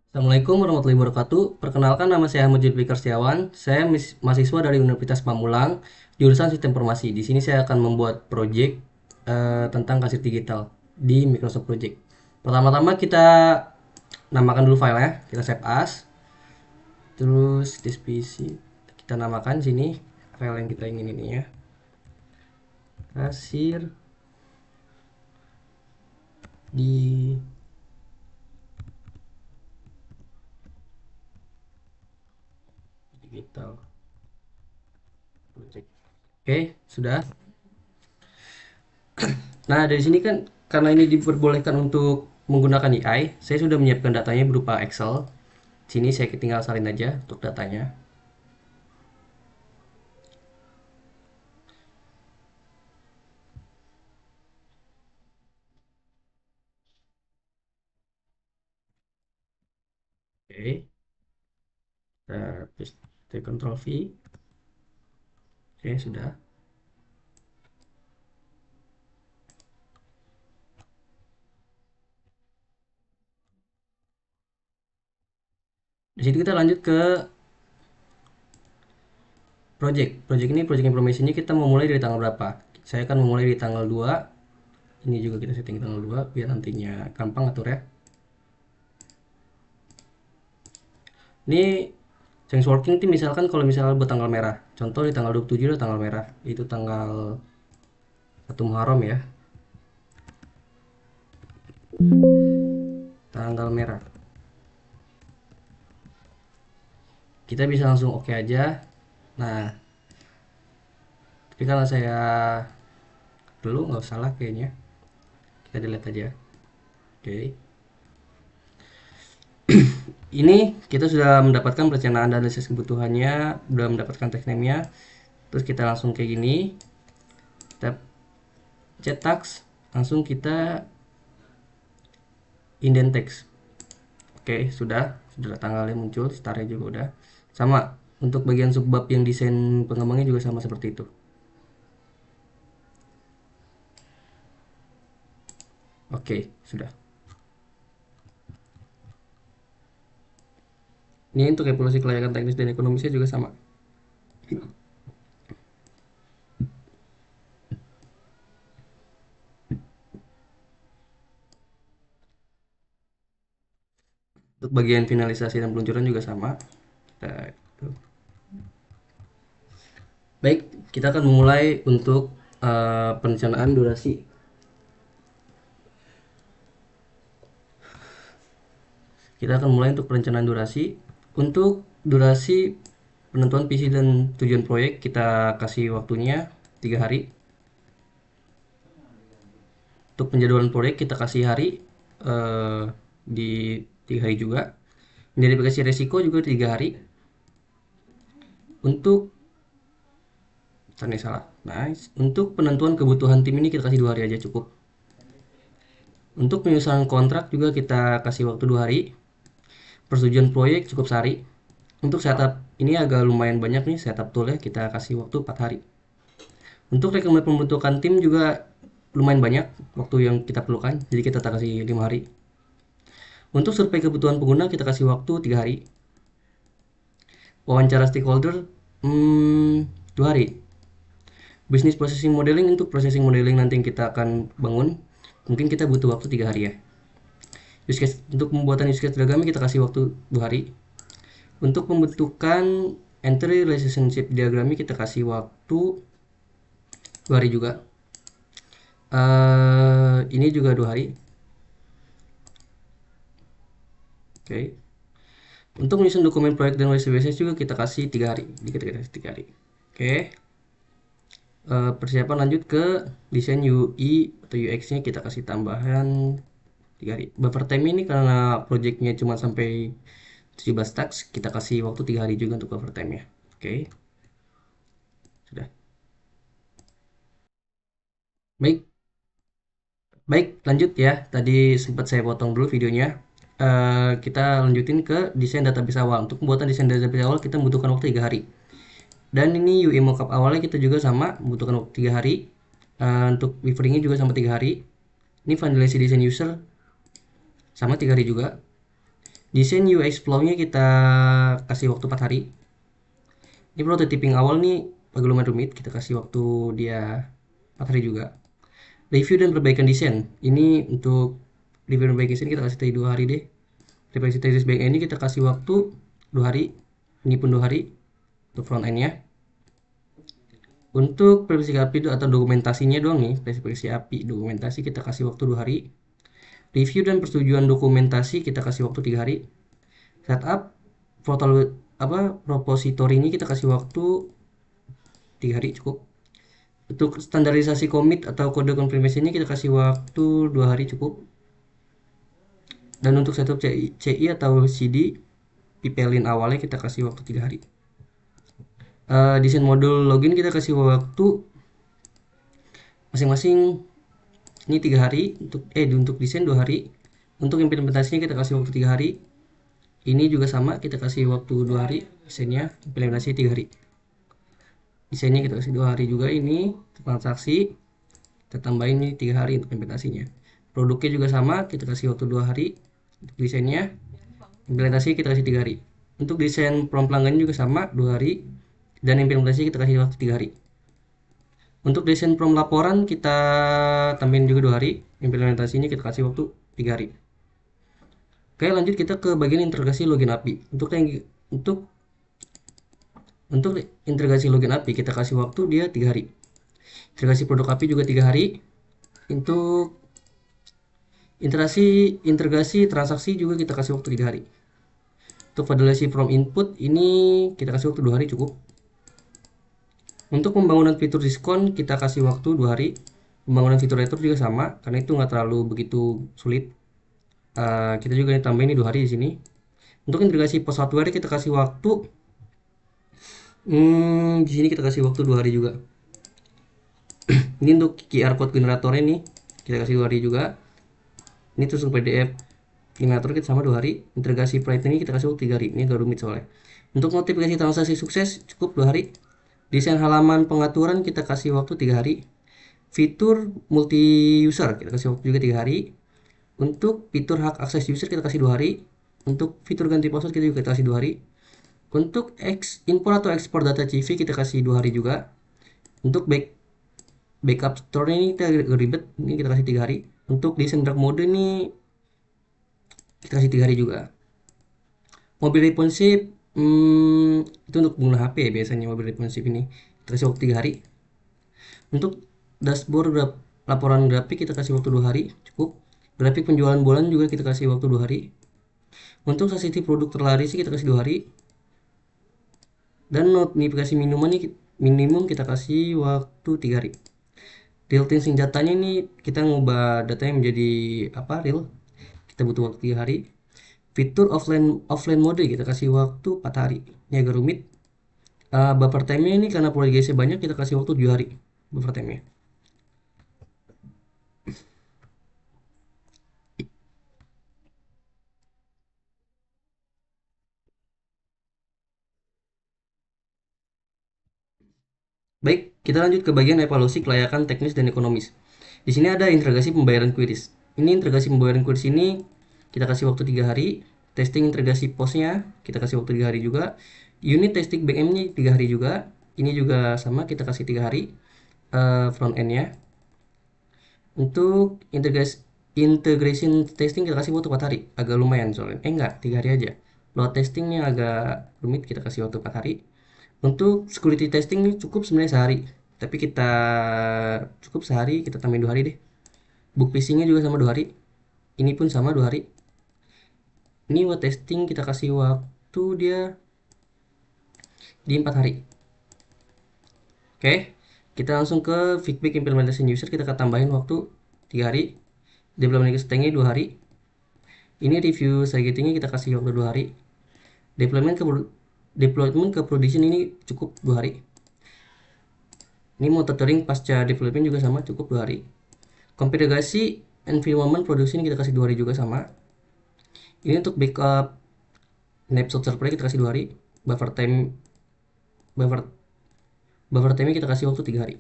Assalamualaikum warahmatullahi wabarakatuh. Perkenalkan nama saya Ahmad Zulfikar Setiawan. Saya mahasiswa dari Universitas Pamulang, jurusan Sistem Informasi. Di sini saya akan membuat proyek tentang kasir digital di Microsoft Project. Pertama-tama kita namakan dulu filenya, kita save as. Terus di PC kita namakan sini file yang kita ingin ini ya. Kasir di digital project. Oke, sudah. Nah, dari sini kan karena ini diperbolehkan untuk menggunakan AI, saya sudah menyiapkan datanya berupa Excel. Sini saya tinggal salin aja untuk datanya. Oke, kita paste Ctrl V. Oke, sudah. Di situ kita lanjut ke project. Project ini project information-nya kita memulai dari tanggal berapa? Saya akan memulai di tanggal 2. Ini juga kita setting tanggal 2 biar nantinya gampang atur ya. Ini change working itu misalkan kalau misalnya buat tanggal merah. Contoh di tanggal 27 ada tanggal merah. Itu tanggal 1 Muharram ya. Tanggal merah. Kita bisa langsung oke aja. Nah, tapi kalau saya dulu nggak salah kayaknya, kita delete aja. Oke, ini kita sudah mendapatkan perencanaan dan analisis kebutuhannya, sudah mendapatkan text name-nya. Terus kita langsung kayak gini, kita cetak, langsung kita indent text. Oke, sudah tanggalnya muncul, startnya juga udah sama. Untuk bagian subbab yang desain pengembangnya juga sama seperti itu. Oke, sudah. Ini untuk evaluasi kelayakan teknis dan ekonomisnya juga sama. Untuk bagian finalisasi dan peluncuran juga sama. Kita Baik, kita akan memulai untuk perencanaan durasi. Kita akan mulai untuk perencanaan durasi. Untuk durasi penentuan visi dan tujuan proyek kita kasih waktunya 3 hari. Untuk penjadwalan proyek kita kasih hari di 3 hari juga. Identifikasi resiko juga 3 hari. Untuk tadi salah. Nice. Untuk penentuan kebutuhan tim ini kita kasih 2 hari aja cukup. Untuk penyusunan kontrak juga kita kasih waktu 2 hari. Persetujuan proyek cukup sehari. Untuk setup ini agak lumayan banyak nih setup tool ya, kita kasih waktu 4 hari. Untuk rekomendasi pembentukan tim juga lumayan banyak waktu yang kita perlukan, jadi kita kasih 5 hari. Untuk survei kebutuhan pengguna kita kasih waktu 3 hari. Wawancara stakeholder 2 hari. Business processing modeling, untuk processing modeling nanti yang kita akan bangun, mungkin kita butuh waktu 3 hari ya. Use case, untuk pembuatan use case diagram kita kasih waktu 2 hari. Untuk pembentukan entry relationship diagramnya kita kasih waktu 2 hari juga. Ini juga 2 hari. Oke. Untuk menyusun dokumen proyek dan WCBS juga kita kasih 3 hari. Dikit kita kasih 3 hari. Oke. Persiapan lanjut ke desain UI atau UX-nya kita kasih tambahan 3 hari. Buffer time ini karena projectnya cuma sampai 17 task, kita kasih waktu 3 hari juga untuk buffer time-nya. Oke. Sudah. Baik, baik, lanjut ya. Tadi sempat saya potong dulu videonya. Kita lanjutin ke desain database awal. Untuk pembuatan desain database awal kita membutuhkan waktu 3 hari. Dan ini UI mockup awalnya kita juga sama membutuhkan waktu 3 hari. Untuk referringnya juga sama 3 hari. Ini finalisasi desain user sama 3 hari juga. Desain UX flow-nya kita kasih waktu 4 hari. Ini prototyping awal nih agak lumayan rumit, kita kasih waktu dia 4 hari juga. Review dan perbaikan desain. Ini untuk review dan perbaikan desain kita kasih tadi 2 hari deh. Referensi tesis back end ini kita kasih waktu 2 hari. Ini pun 2 hari untuk front end-nya. Untuk prediksi API atau dokumentasinya doang nih, prediksi API dokumentasi kita kasih waktu 2 hari. Review dan persetujuan dokumentasi kita kasih waktu 3 hari. Setup portal repository-nya kita kasih waktu 3 hari cukup. Untuk standarisasi commit atau kode confirmation-nya kita kasih waktu 2 hari cukup. Dan untuk setup CI atau CD pipelin awalnya kita kasih waktu 3 hari. Desain modul login kita kasih waktu masing-masing ini 3 hari untuk desain 2 hari. Untuk implementasinya kita kasih waktu 3 hari. Ini juga sama, kita kasih waktu 2 hari. Desainnya, implementasi 3 hari. Desainnya kita kasih 2 hari juga. Ini transaksi kita tambahin ini 3 hari untuk implementasinya. Produknya juga sama, kita kasih waktu 2 hari untuk desainnya. Implementasi kita kasih 3 hari. Untuk desain prompt pelanggan juga sama, 2 hari. Dan implementasi kita kasih waktu 3 hari. Untuk desain prompt laporan kita tambahin juga 2 hari. Implementasinya kita kasih waktu 3 hari. Oke, lanjut kita ke bagian integrasi login API. Untuk integrasi login API kita kasih waktu dia 3 hari. Integrasi produk API juga 3 hari. Untuk integrasi transaksi juga kita kasih waktu 3 hari. Untuk validasi from input ini kita kasih waktu 2 hari cukup. Untuk pembangunan fitur diskon kita kasih waktu 2 hari. Pembangunan fitur retur juga sama karena itu nggak terlalu begitu sulit. Kita juga tambahin ini 2 hari di sini. Untuk integrasi post hardware kita kasih waktu di sini kita kasih waktu 2 hari juga. Ini untuk QR code generatornya nih kita kasih 2 hari juga. Ini terus PDF generator kita sama 2 hari. Integrasi Pride ini kita kasih waktu 3 hari. Ini agak rumit soalnya. Untuk notifikasi transaksi sukses cukup 2 hari. Desain halaman pengaturan kita kasih waktu 3 hari. Fitur multi user kita kasih waktu juga 3 hari. Untuk fitur hak akses user kita kasih 2 hari. Untuk fitur ganti password kita juga kasih 2 hari. Untuk import atau ekspor data CV kita kasih 2 hari juga. Untuk backup store ini kita ribet, ini kita kasih 3 hari. Untuk desain dark mode ini kita kasih 3 hari juga. Mobil responsive itu untuk pengguna HP ya biasanya mobil responsive ini. Kita kasih waktu 3 hari. Untuk dashboard laporan grafik kita kasih waktu 2 hari cukup. Grafik penjualan bulan juga kita kasih waktu 2 hari. Untuk sensitif produk terlaris kita kasih 2 hari. Dan notifikasi minimum kita kasih waktu 3 hari. Real time senjatanya ini kita ngubah datanya menjadi real. Kita butuh waktu 3 hari. Fitur offline mode kita kasih waktu 4 hari. Ini agak rumit. Buffer time-nya ini karena progresnya banyak kita kasih waktu 7 hari buffer time-nya. Baik, kita lanjut ke bagian evaluasi kelayakan teknis dan ekonomis. Di sini ada integrasi pembayaran queries. Ini integrasi pembayaran queries ini kita kasih waktu 3 hari. Testing integrasi postnya kita kasih waktu 3 hari juga. Unit testing backend-nya 3 hari juga. Ini juga sama kita kasih 3 hari front end-nya. Untuk integration testing kita kasih waktu 4 hari. Agak lumayan soalnya. Enggak, 3 hari aja. Load testingnya agak rumit kita kasih waktu 4 hari. Untuk security testing ini cukup sebenarnya sehari. Tapi kita cukup sehari, kita tambahin 2 hari deh. Book phishing-nya juga sama 2 hari. Ini pun sama 2 hari. Ini buat testing kita kasih waktu dia di 4 hari. Oke, kita langsung ke feedback implementation user. Kita akan tambahin waktu 3 hari. Development testingnya 2 hari. Ini review targetingnya kita kasih waktu 2 hari. Deployment ke production ini cukup 2 hari. Ini monitoring pasca development juga sama cukup 2 hari. Konfigurasi environment produksi ini kita kasih 2 hari juga sama. Ini untuk backup snapshot server kita kasih 2 hari. Buffer time kita kasih waktu 3 hari.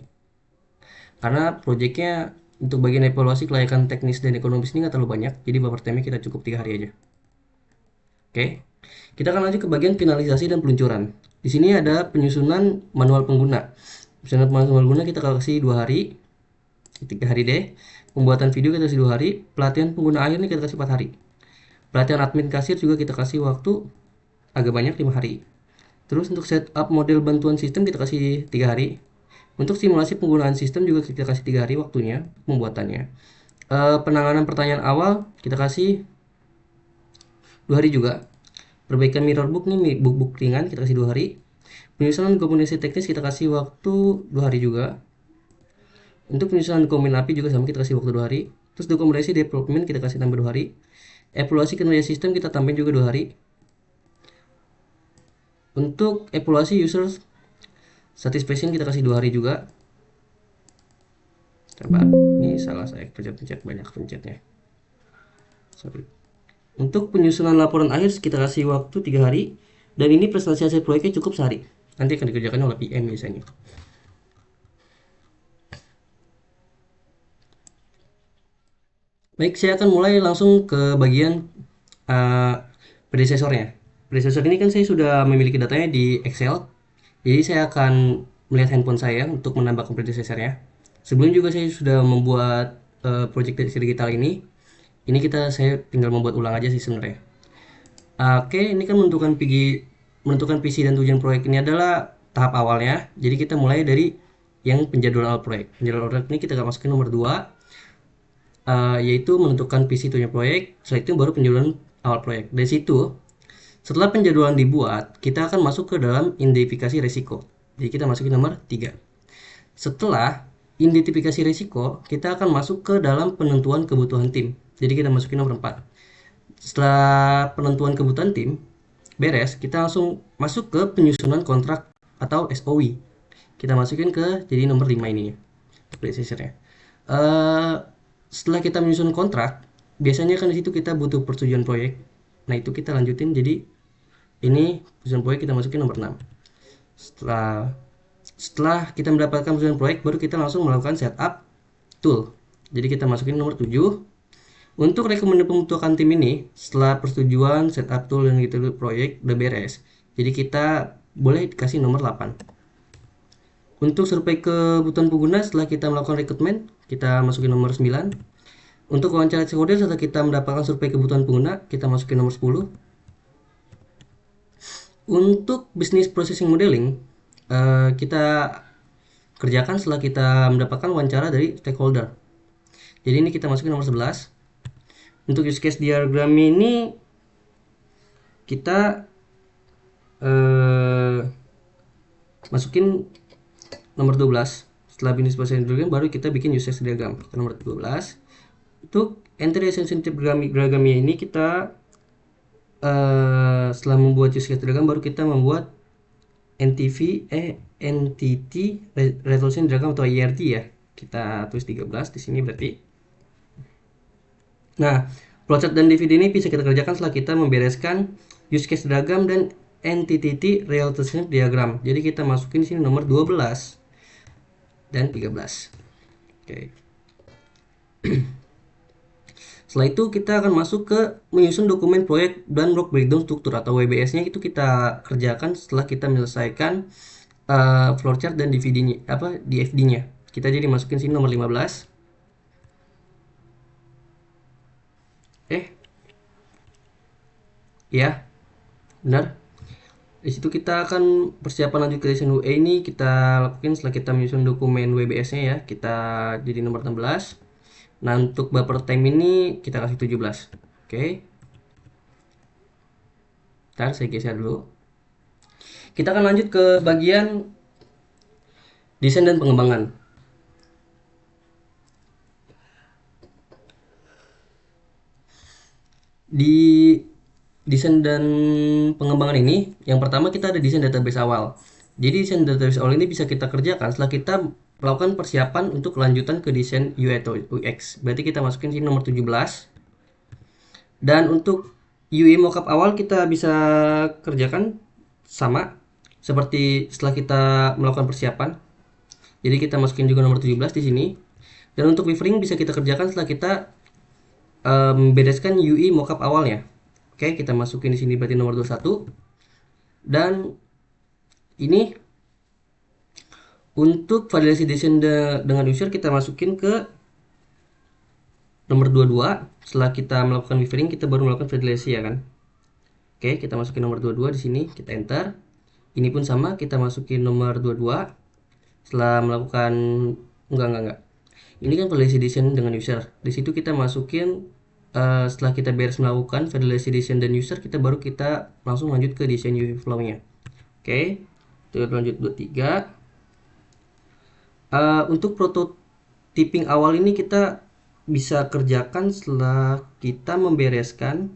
Karena projectnya untuk bagian evaluasi kelayakan teknis dan ekonomis ini nggak terlalu banyak, jadi buffer time kita cukup 3 hari aja. Oke. Kita akan lanjut ke bagian finalisasi dan peluncuran. Di sini ada penyusunan manual pengguna. Penyusunan manual pengguna kita kasih 2 hari, 3 hari deh. Pembuatan video kita kasih 2 hari. Pelatihan pengguna akhir ini kita kasih 4 hari. Pelatihan admin kasir juga kita kasih waktu agak banyak, 5 hari. Terus untuk setup model bantuan sistem kita kasih 3 hari. Untuk simulasi penggunaan sistem juga kita kasih 3 hari waktunya pembuatannya. Penanganan pertanyaan awal kita kasih 2 hari juga. Perbaikan mirror book nih, book ringan kita kasih 2 hari. Penyusunan dokumentasi teknis kita kasih waktu 2 hari juga. Untuk penyusunan dokumen API juga sama, kita kasih waktu 2 hari. Terus dokumentasi development kita kasih tambah 2 hari. Evaluasi kinerja sistem kita tambahin juga 2 hari. Untuk evaluasi user satisfaction kita kasih 2 hari juga. Coba, ini salah saya pencet banyak pencetnya. Sorry. Untuk penyusunan laporan akhir kita kasih waktu 3 hari. Dan ini presentasi hasil proyeknya cukup sehari. Nanti akan dikerjakan oleh PM biasanya. Baik, saya akan mulai langsung ke bagian predecessornya. Predecessor ini kan saya sudah memiliki datanya di Excel. Jadi saya akan melihat handphone saya untuk menambahkan predecessornya. Sebelum juga saya sudah membuat project digital ini. Ini saya tinggal membuat ulang aja sih sebenarnya. Oke, ini kan menentukan visi dan tujuan proyek ini adalah tahap awalnya. Jadi kita mulai dari yang penjadwalan awal proyek. Penjadwalan awal proyek ini kita akan masukin nomor 2, yaitu menentukan visi tujuan proyek. Setelah itu baru penjadwalan awal proyek. Dari situ, setelah penjadwalan dibuat, kita akan masuk ke dalam identifikasi risiko. Jadi kita masukin nomor 3. Setelah identifikasi risiko, kita akan masuk ke dalam penentuan kebutuhan tim. Jadi kita masukin nomor 4. Setelah penentuan kebutuhan tim beres, kita langsung masuk ke penyusunan kontrak atau SOW. Kita masukin ke jadi nomor 5 ini ya. Setelah kita menyusun kontrak, biasanya kan di situ kita butuh persetujuan proyek. Nah, itu kita lanjutin jadi ini persetujuan proyek kita masukin nomor 6. Setelah kita mendapatkan persetujuan proyek, baru kita langsung melakukan setup tool. Jadi kita masukin nomor 7. Untuk rekomendasi pembentukan tim ini, setelah persetujuan setup tool dan gitu proyek udah beres. Jadi kita boleh dikasih nomor 8. Untuk survei kebutuhan pengguna, setelah kita melakukan rekrutmen, kita masukin nomor 9. Untuk wawancara stakeholder, setelah kita mendapatkan survei kebutuhan pengguna, kita masukin nomor 10. Untuk business processing modeling, kita kerjakan setelah kita mendapatkan wawancara dari stakeholder. Jadi ini kita masukin nomor 11. Untuk use case diagram ini kita masukin nomor 12. Setelah business process diagram baru kita bikin use case diagram. Kita nomor 12. Untuk entity sensitive diagramnya ini kita setelah membuat use case diagram baru kita membuat entity resolution diagram atau ERD ya. Kita tulis 13 di sini berarti. Nah, flowchart dan DVD ini bisa kita kerjakan setelah kita membereskan use case diagram dan entity relationship diagram. Jadi kita masukin di sini nomor 12 dan 13. Oke. Setelah itu kita akan masuk ke menyusun dokumen proyek dan work breakdown struktur atau WBS-nya. Itu kita kerjakan setelah kita menyelesaikan flowchart dan DVD-nya DFD-nya. Kita jadi masukin sini nomor 15. Ya, benar. Di situ kita akan persiapan lanjut ke desain UE ini kita lakukan setelah kita menyusun dokumen WBS-nya ya. Kita jadi nomor 16. Nah, untuk buffer time ini kita kasih 17. Oke. Ntar saya geser dulu. Kita akan lanjut ke bagian desain dan pengembangan. Di desain dan pengembangan ini, yang pertama kita ada desain database awal. Jadi desain database awal ini bisa kita kerjakan setelah kita melakukan persiapan untuk kelanjutan ke desain UI atau UX. Berarti kita masukin sini nomor 17. Dan untuk UI mockup awal kita bisa kerjakan sama seperti setelah kita melakukan persiapan. Jadi kita masukin juga nomor 17 di sini. Dan untuk wireframe bisa kita kerjakan setelah kita bereskan UI mockup awalnya. Oke, kita masukin di sini berarti nomor 21. Dan ini untuk validasi desain dengan user kita masukin ke nomor 22. Setelah kita melakukan buffering kita baru melakukan validasi ya kan. Oke, kita masukin nomor 22 di sini, kita enter. Ini pun sama, kita masukin nomor 22. Setelah melakukan enggak. Ini kan validasi desain dengan user. Di situ kita masukin setelah kita beres melakukan validasi desain dan user, kita langsung lanjut ke desain UV flow-nya. Oke, kita lanjut 23. Untuk prototyping awal ini kita bisa kerjakan setelah kita membereskan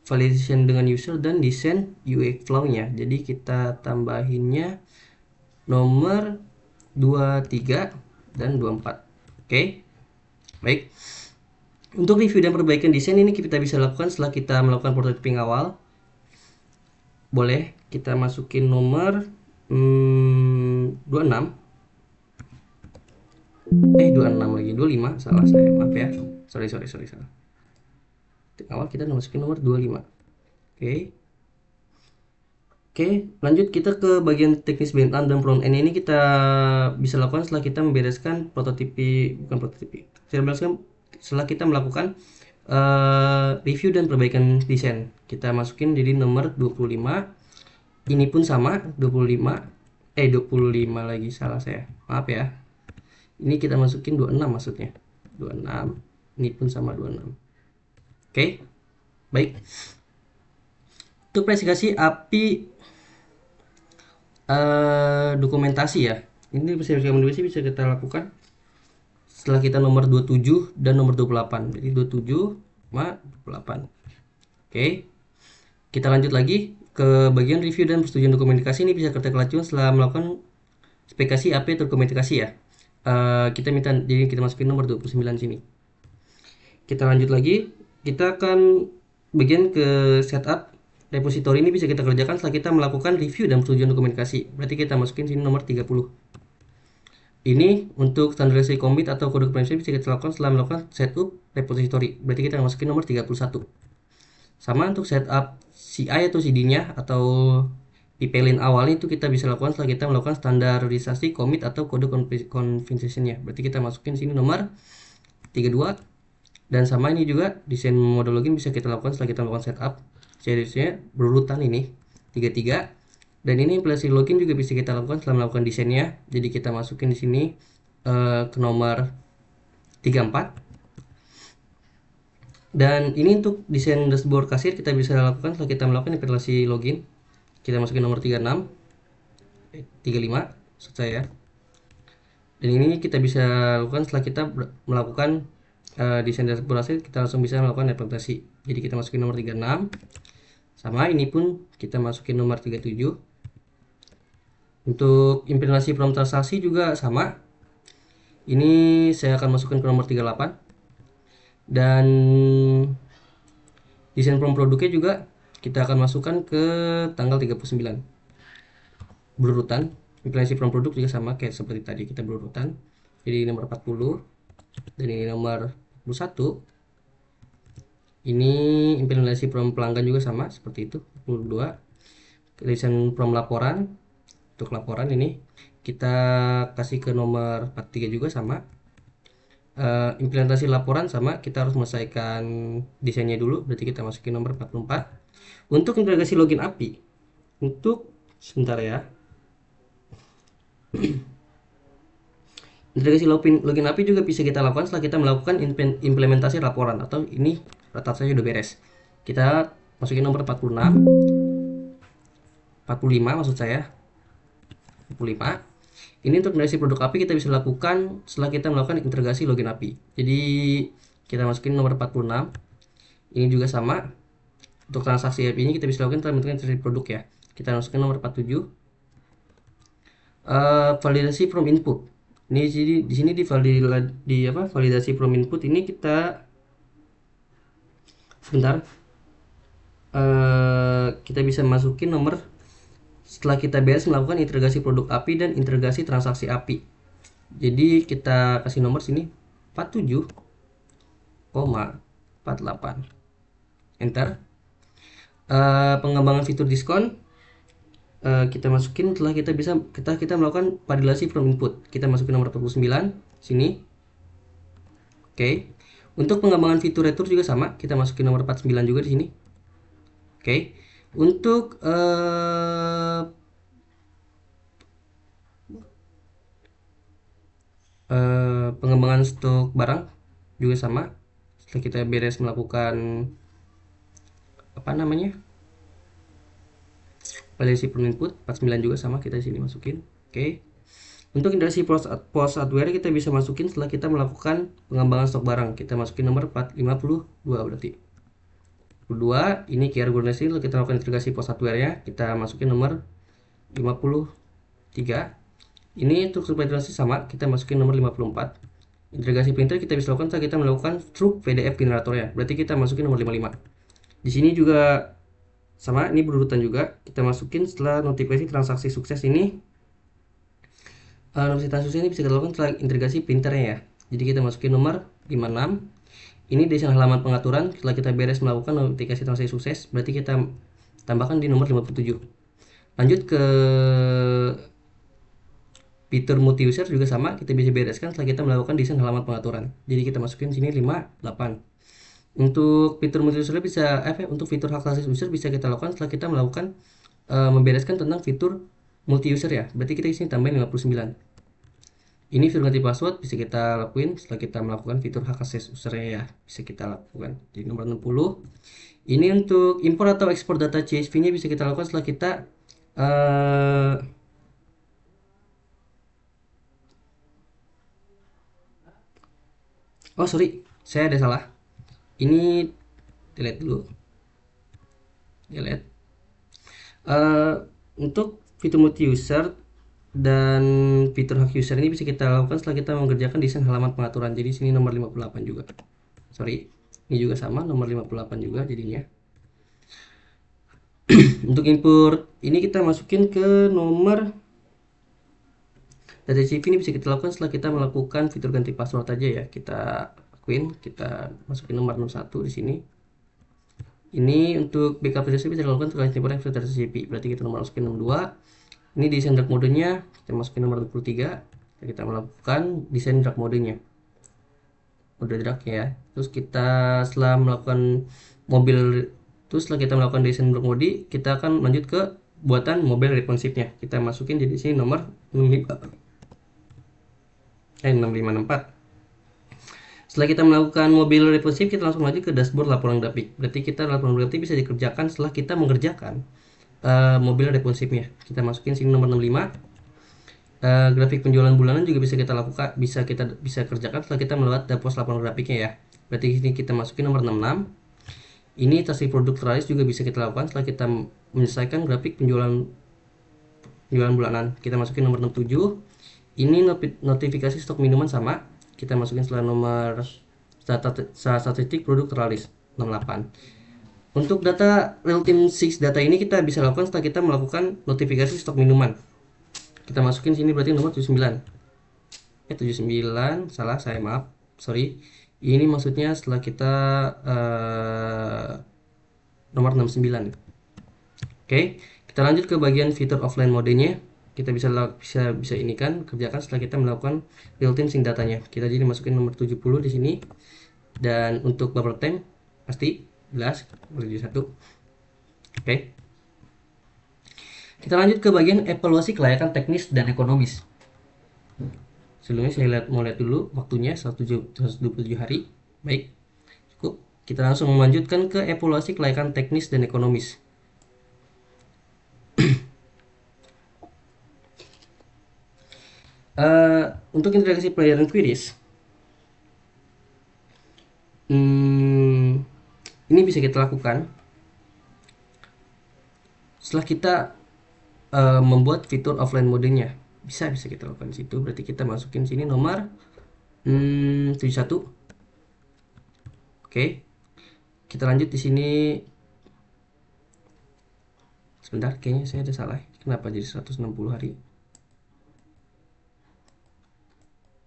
validation dengan user dan desain UX flow-nya. Jadi kita tambahinnya nomor 23 dan 24. Oke. Baik. Untuk review dan perbaikan desain ini kita bisa lakukan setelah kita melakukan prototyping awal. Boleh kita masukin nomor 26. 26 lagi, 25, salah saya, maaf ya. Sorry, salah. Awal kita masukin nomor 25. Oke, lanjut kita ke bagian teknis backend dan front end. Ini kita bisa lakukan setelah kita membereskan setelah kita melakukan review dan perbaikan desain. Kita masukin jadi nomor 25. Ini pun sama, 25 lagi, salah saya, maaf ya. Ini kita masukin 26 maksudnya, 26. Ini pun sama 26. Oke, baik. Untuk spesifikasi API dokumentasi ya, ini dokumentasi bisa kita lakukan setelah kita nomor 27 dan nomor 28. Jadi 27 sama 28. Oke, kita lanjut lagi ke bagian review dan persetujuan dokumentasi. Ini bisa kita lakukan setelah melakukan spesifikasi API dokumentasi ya. Jadi kita masukin nomor 29 sini. Kita lanjut lagi, kita akan bagian ke setup repository. Ini bisa kita kerjakan setelah kita melakukan review dan persetujuan dokumentasi. Berarti kita masukin sini nomor 30. Ini untuk standarisasi commit atau kode dokumentasi bisa kita lakukan setelah melakukan setup repository. Berarti kita masukin nomor 31. Sama untuk setup CI atau CD-nya atau pipeline awalnya itu kita bisa lakukan setelah kita melakukan standarisasi commit atau kode configuration-nya. Berarti kita masukin sini nomor 32. Dan sama ini juga desain mode login bisa kita lakukan setelah kita melakukan setup. Seriesnya berurutan ini 33. Dan ini implementasi login juga bisa kita lakukan setelah melakukan desainnya. Jadi kita masukin di sini ke nomor 34. Dan ini untuk desain dashboard kasir kita bisa lakukan setelah kita melakukan implementasi login. Kita masukin nomor 35 maksud saya. Dan ini kita bisa lakukan setelah kita melakukan desain dashboard kasir, kita langsung bisa melakukan implementasi. Jadi kita masukin nomor 36. Sama ini pun kita masukin nomor 37. Untuk implementasi from transaksi juga sama. Ini saya akan masukkan ke nomor 38. Dan desain from produknya juga kita akan masukkan ke tanggal 39. Berurutan. Implementasi from produk juga sama kayak seperti tadi, kita berurutan. Jadi nomor 40 dan ini nomor 41. Ini implementasi from pelanggan juga sama seperti itu, 42. Desain from laporan. Untuk laporan ini kita kasih ke nomor 43 juga sama. Implementasi laporan sama, kita harus menyelesaikan desainnya dulu, berarti kita masukin nomor 44. Untuk integrasi login API, untuk sebentar ya. Integrasi login API juga bisa kita lakukan setelah kita melakukan implementasi laporan, atau ini rata saja udah beres. Kita masukin nomor 46, 45 maksud saya, 45. Ini untuk integrasi produk API kita bisa lakukan setelah kita melakukan integrasi login API. Jadi kita masukin nomor 46. Ini juga sama. Untuk transaksi API ini kita bisa lakukan setelah melakukan integrasi produk ya. Kita masukin nomor 47. Validasi from input. Ini di sini validasi from input ini kita sebentar. Kita bisa masukin nomor setelah kita beres melakukan integrasi produk API dan integrasi transaksi API. Jadi kita kasih nomor sini 47,48. enter. Pengembangan fitur diskon kita masukin setelah kita melakukan validasi from input. Kita masukin nomor 49 sini. Oke. Untuk pengembangan fitur retur juga sama, kita masukin nomor 49 juga di sini. Oke. Untuk pengembangan stok barang juga sama. Setelah kita beres melakukan apa namanya? Validasi from input 49 juga sama, kita di sini masukin. Oke. Untuk integrasi post hardware kita bisa masukin setelah kita melakukan pengembangan stok barang. Kita masukin nomor 452 berarti. Kedua, ini QR koordinasi kita lakukan integrasi post hardware-nya, kita masukin nomor 53. Ini untuk integrasi sama, kita masukin nomor 54. Integrasi printer kita bisa lakukan setelah kita melakukan struk PDF generatornya. Berarti kita masukin nomor 55. Di sini juga sama, ini berurutan juga. Kita masukin setelah notifikasi transaksi sukses ini. Notifikasi transaksi ini bisa kita lakukan setelah integrasi printernya ya. Jadi kita masukin nomor 56. Ini desain halaman pengaturan. Setelah kita beres melakukan notifikasi transaksi sukses, berarti kita tambahkan di nomor 57. Lanjut ke fitur multi user juga sama, kita bisa bereskan setelah kita melakukan desain halaman pengaturan. Jadi kita masukin sini 58. Untuk fitur multi user bisa untuk fitur hak asasi user bisa kita lakukan setelah kita melakukan membereskan tentang fitur multi user ya. Berarti kita di sini tambahin 59. Ini fitur ganti password bisa kita lakuin setelah kita melakukan fitur hak akses usernya ya, bisa kita lakukan di nomor 60. Ini untuk import atau ekspor data CSV-nya bisa kita lakukan setelah kita oh sorry, saya ada salah. Ini delete dulu, delete. Untuk fitur multi user dan fitur hak user ini bisa kita lakukan setelah kita mengerjakan desain halaman pengaturan. Jadi sini nomor 58 juga. Sorry, ini juga sama nomor 58 juga jadinya. Untuk import ini kita masukin ke nomor data CV ini bisa kita lakukan setelah kita melakukan fitur ganti password aja ya. Kita lakuin, kita masukin nomor 61 di sini. Ini untuk backup data CV bisa dilakukan setelah import data CV. Berarti kita nomor masukin 62. Ini desain dark modenya, kita masukin nomor 23. Kita melakukan desain dark modenya. Mode dark ya. Terus kita setelah melakukan mobil, terus setelah kita melakukan desain dark mode, kita akan lanjut ke buatan mobile responsive-nya. Kita masukin jadi sini nomor 6564. Setelah kita melakukan mobile responsive, kita langsung lanjut ke dashboard laporan grafik. Berarti kita laporan grafik bisa dikerjakan setelah kita mengerjakan mobile responsive-nya. Kita masukin sini nomor 65. Grafik penjualan bulanan juga bisa kita lakukan, bisa kerjakan setelah kita melewati pos laporan grafiknya ya. Berarti ini kita masukin nomor 66. Ini transaksi produk teralis juga bisa kita lakukan setelah kita menyelesaikan grafik penjualan bulanan. Kita masukin nomor 67. Ini notifikasi stok minuman sama, kita masukin setelah nomor statistik produk teralis 68. Untuk data real time 6 data ini kita bisa lakukan setelah kita melakukan notifikasi stok minuman. Kita masukin sini berarti nomor 79. 79 salah, saya maaf, sorry. Ini maksudnya setelah kita nomor 69. Oke, kita lanjut ke bagian fitur offline modenya. Kita bisa ini kan kerjakan setelah kita melakukan real time sync datanya. Kita jadi masukin nomor 70 di sini. Dan untuk bubble time pasti jelas boleh jadi 1. Oke. Kita lanjut ke bagian evaluasi kelayakan teknis dan ekonomis. Sebelumnya saya mau lihat dulu waktunya 127 hari. Baik. Cukup. Kita langsung melanjutkan ke evaluasi kelayakan teknis dan ekonomis. Untuk integrasi pelayanan queries, ini bisa kita lakukan setelah kita membuat fitur offline modenya. Bisa kita lakukan di situ. Berarti kita masukin sini nomor 71. Oke. Kita lanjut di sini. Sebentar, kayaknya saya ada salah. Kenapa jadi 160 hari?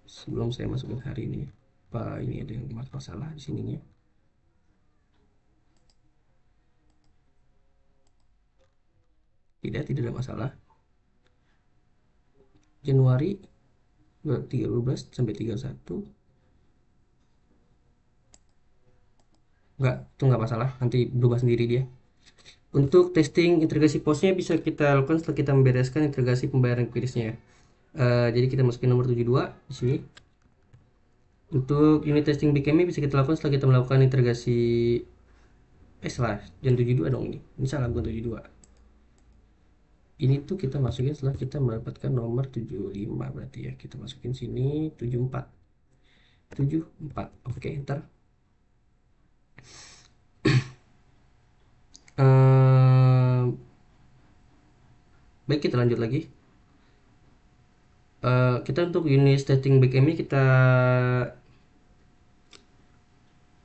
Sebelum saya masukin hari ini, apa ini ada yang masalah di sininya? Tidak ada masalah. Januari 13 sampai 31. Itu nggak masalah, nanti berubah sendiri dia. Untuk testing integrasi posnya bisa kita lakukan setelah kita membereskan integrasi pembayaran QRIS-nya. Jadi kita masukin nomor 72 di sini. Untuk unit testing BKMI bisa kita lakukan setelah kita melakukan integrasi salah, jangan 72 dong ini. Ini salah, bukan 72. Ini tuh kita masukin setelah kita mendapatkan nomor 75 berarti ya. Kita masukin sini 74. 74. Oke, ntar. Baik, kita lanjut lagi. Kita untuk unit testing BKMI kita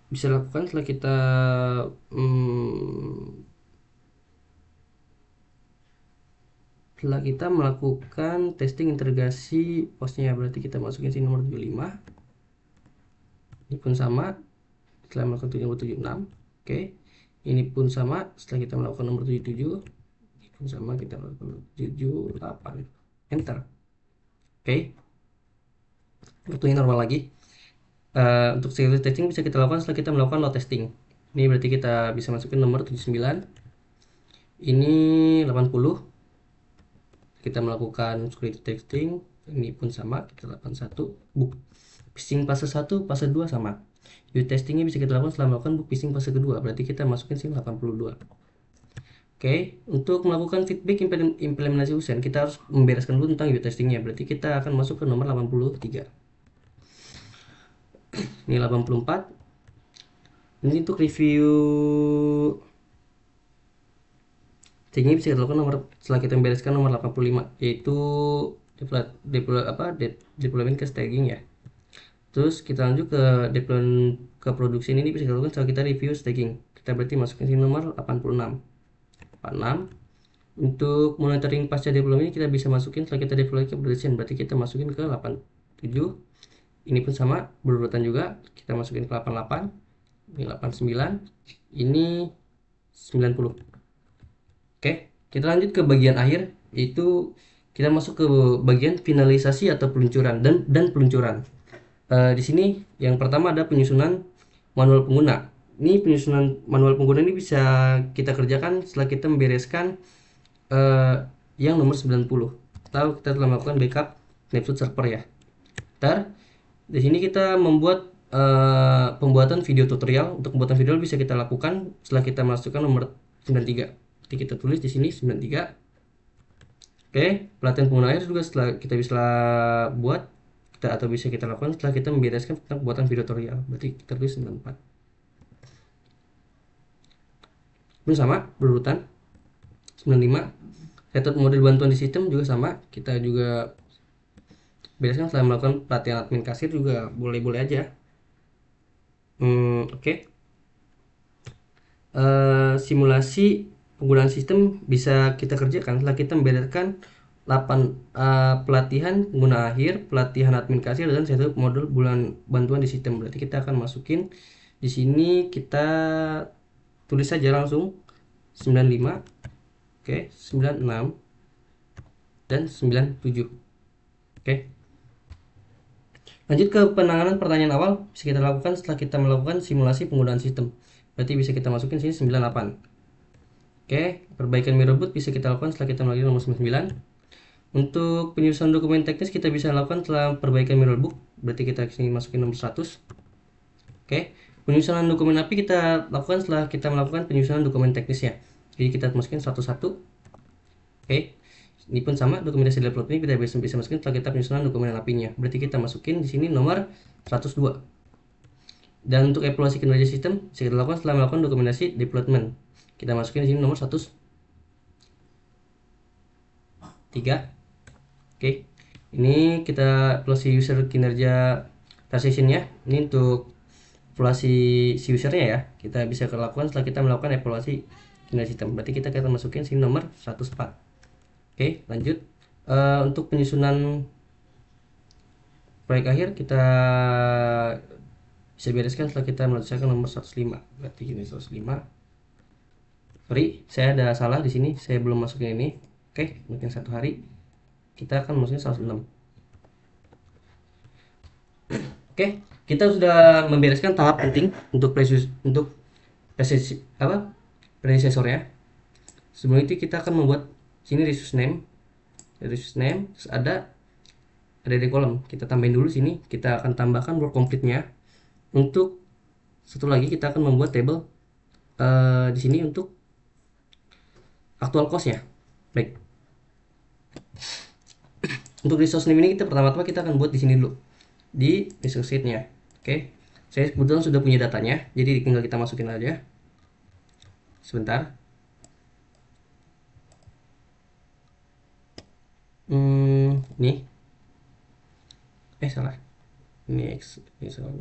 bisa lakukan setelah kita melakukan testing integrasi posnya. Berarti kita masukin sini nomor 75. Ini pun sama setelah melakukan 76. Oke, ini pun sama setelah kita melakukan nomor 77. Ini pun sama kita melakukan 78. Enter. Oke, waktunya normal lagi. Untuk security testing bisa kita lakukan setelah kita melakukan load testing. Ini berarti kita bisa masukin nomor 79. Ini 80. Kita melakukan security testing. Ini pun sama, kita 81. Book phishing fase 1, fase 2 sama. Unit testingnya bisa kita lakukan setelah melakukan book phishing fase kedua. Berarti kita masukin sini 82. Oke, untuk melakukan feedback implementasi usen, kita harus membereskan dulu tentang unit testingnya. Berarti kita akan masuk ke nomor 83. Ini 84. Ini untuk review staging bisa kita lakukan setelah kita membereskan nomor 85, yaitu deployment ke staging ya. Terus kita lanjut ke deployment ke produksi. Ini bisa kita lakukan setelah kita review staging. Kita berarti masukin sini nomor 86. Untuk monitoring pasca deployment kita bisa masukin setelah kita deploy ke production. Berarti kita masukin ke 87. Ini pun sama, berurutan juga. Kita masukin ke 88. Ini 89. Ini 90. Oke, kita lanjut ke bagian akhir, yaitu kita masuk ke bagian finalisasi atau peluncuran dan peluncuran. Di sini yang pertama ada penyusunan manual pengguna. Ini penyusunan manual pengguna ini bisa kita kerjakan setelah kita membereskan yang nomor 90. Atau kita telah melakukan backup snapshot server ya. Ntar di sini kita membuat pembuatan video tutorial. Untuk pembuatan video bisa kita lakukan setelah kita masukkan nomor 93. Jadi kita tulis di sini 93. Oke, pelatihan pengguna air juga setelah kita bisa buat atau bisa kita lakukan setelah kita membereskan tentang pembuatan video tutorial. Berarti kita tulis 94. Ini sama, berurutan. 95. Setup model bantuan di sistem juga sama. Kita juga bereskan setelah melakukan pelatihan admin kasir juga boleh-boleh aja. Oke. Simulasi penggunaan sistem bisa kita kerjakan setelah kita membereskan 8 pelatihan pengguna akhir, pelatihan admin kasir, dan setup modul bulan bantuan di sistem. Berarti kita akan masukin di sini, kita tulis saja langsung 95, oke, 96 dan 97. Oke. Lanjut ke penanganan pertanyaan awal bisa kita lakukan setelah kita melakukan simulasi penggunaan sistem. Berarti bisa kita masukin sini 98. Oke, perbaikan mirrorboot bisa kita lakukan setelah kita melakukan nomor 99. Untuk penyusunan dokumen teknis kita bisa lakukan setelah perbaikan mirrorbook. Berarti kita sini masukin nomor 100. Oke, penyusunan dokumen API kita lakukan setelah kita melakukan penyusunan dokumen teknisnya. Jadi kita masukin 101. Oke, ini pun sama, dokumentasi development ini kita bisa masukin setelah kita penyusunan dokumen API-nya. Berarti kita masukin di sini nomor 102. Dan untuk evaluasi kinerja sistem bisa kita lakukan setelah melakukan dokumentasi development. Kita masukin di sini nomor 103. Oke, ini kita evaluasi user kinerja transaction-nya. Ini untuk evaluasi si usernya ya. Kita bisa lakukan setelah kita melakukan evaluasi kinerja sistem. Berarti kita akan masukin sini nomor 104. Oke, lanjut. Untuk penyusunan proyek akhir kita bisa bereskan setelah kita menyelesaikan nomor 105. Berarti ini 105. Sorry, saya ada salah di sini. Saya belum masukin ini. Oke, untuk yang 1 hari kita akan masukin 106. Oke, kita sudah membereskan tahap penting untuk predecessor ya. Sebelum itu kita akan membuat sini resource name terus ada di kolom. Kita tambahin dulu sini, kita akan tambahkan work complete-nya. Untuk satu lagi kita akan membuat table di sini untuk aktual cost-nya. Baik. Untuk resource name ini kita pertama-tama kita akan buat di sini dulu. Di resource sheet-nya. Oke. Saya kebetulan sudah punya datanya, jadi tinggal kita masukin aja. Sebentar. Nih. Salah. Ini salah.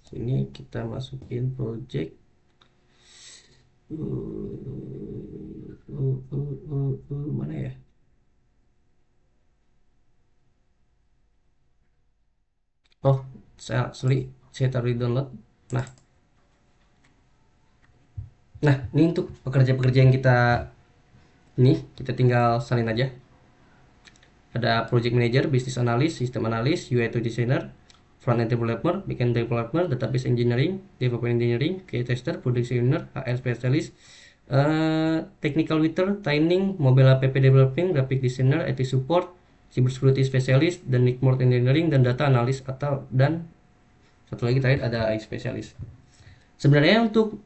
Sini kita masukin project. Mana ya? Oh, saya taruh di download. Nah, ini untuk pekerja-pekerja yang kita tinggal salin aja. Ada project manager, business analyst, system analyst, UI2 designer, front-end developer, back-end developer, database engineering, development engineering, QA tester, product owner, HR specialist, technical writer, training, mobile app developing, graphic designer, IT support, cybersecurity specialist, dan network engineering, dan data analyst dan satu lagi terakhir ada AI specialist. Sebenarnya untuk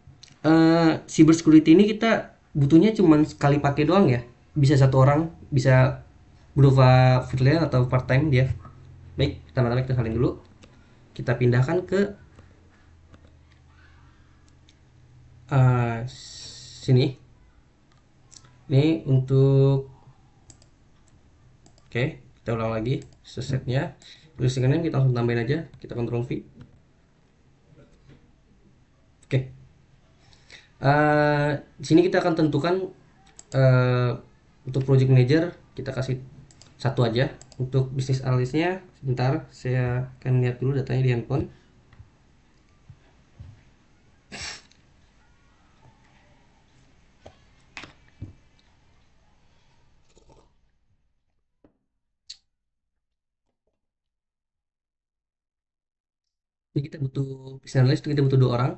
cybersecurity ini kita butuhnya cuma sekali pakai doang ya. Bisa satu orang, bisa berupa freelance atau part time dia. Baik, pertama-tama kita salin dulu. Kita pindahkan ke sini. Ini untuk oke, kita ulang lagi setnya. Tulisannya kita langsung tambahin aja. Kita Ctrl V. Oke. Di sini kita akan tentukan untuk project manager kita kasih satu aja. Untuk bisnis analysnya sebentar, saya akan lihat dulu datanya di handphone. Ini kita butuh business analyst, kita butuh 2 orang.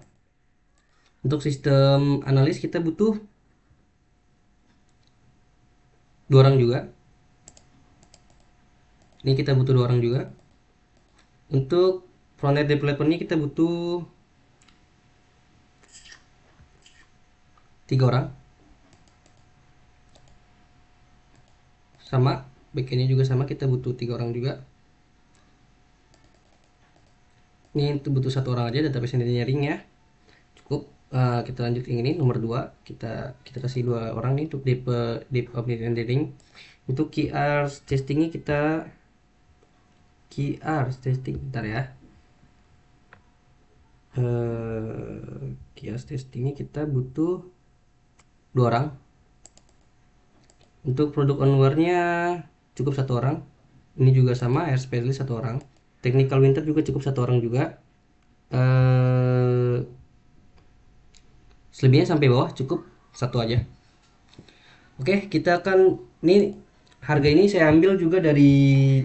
Untuk sistem analis kita butuh 2 orang juga. Ini kita butuh 2 orang juga. Untuk front-end developer ini kita butuh 3 orang. Sama, backendnya juga sama, kita butuh 3 orang juga. Ini butuh 1 orang aja, database engineering ya. Cukup. Kita lanjut yang ini nomor 2. Kita kasih 2 orang nih untuk deep engineering. Untuk QR testingnya bentar ya. QR testingnya kita butuh 2 orang. Untuk produk onward-nya cukup 1 orang. Ini juga sama, air specialist 1 orang. Technical winter juga cukup 1 orang juga. Selebihnya sampai bawah cukup 1 aja. Oke, kita akan harga ini saya ambil juga dari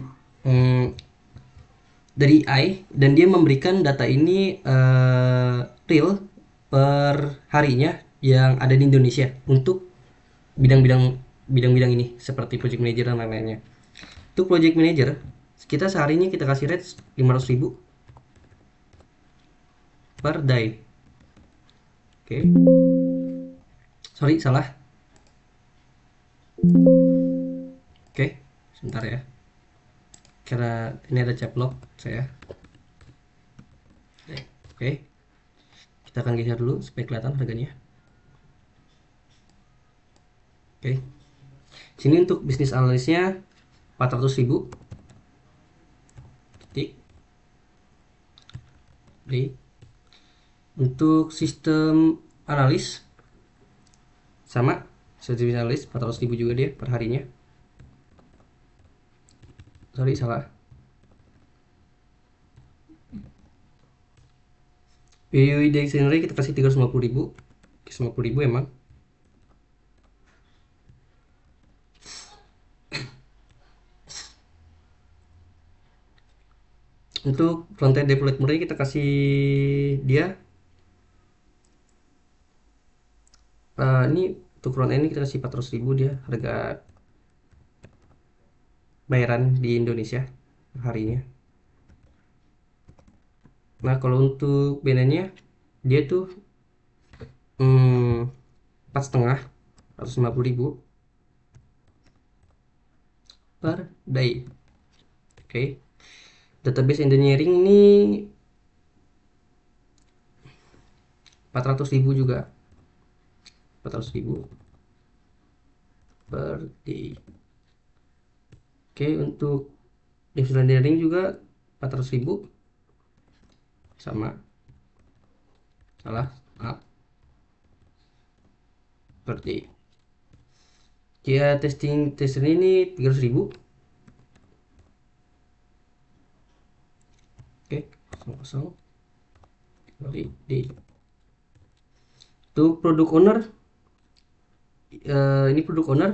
AI, dan dia memberikan data ini real per harinya yang ada di Indonesia untuk bidang-bidang ini seperti project manager dan lain-lainnya. Untuk project manager kita seharinya kita kasih rate 500.000 per day. Oke. Sorry, salah. Oke, sebentar ya. Karena ini ada caps lock saya. Oke. Kita akan geser dulu supaya kelihatan harganya. Oke. Sini untuk bisnis analisnya 400.000. Titik. Untuk sistem analis sama, sistem analis 400.000 juga dia per harinya. Sorry, salah. PUI Dictionary kita kasih 350.000. 350.000 emang. Untuk frontend developer kita kasih dia ini untuk front end ini kita kasih 400.000 dia harga bayaran di Indonesia harinya. Nah kalau untuk BNN-nya dia tuh 4,5, 150.000 per day. Oke. Database engineering ini 400.000 juga, 400.000 per day. Oke, untuk digital engineering juga 400.000 sama, salah, maaf, per day. Dia testing ini 300.000. Oke, kosong kosong kali day. Untuk produk owner, ini produk owner,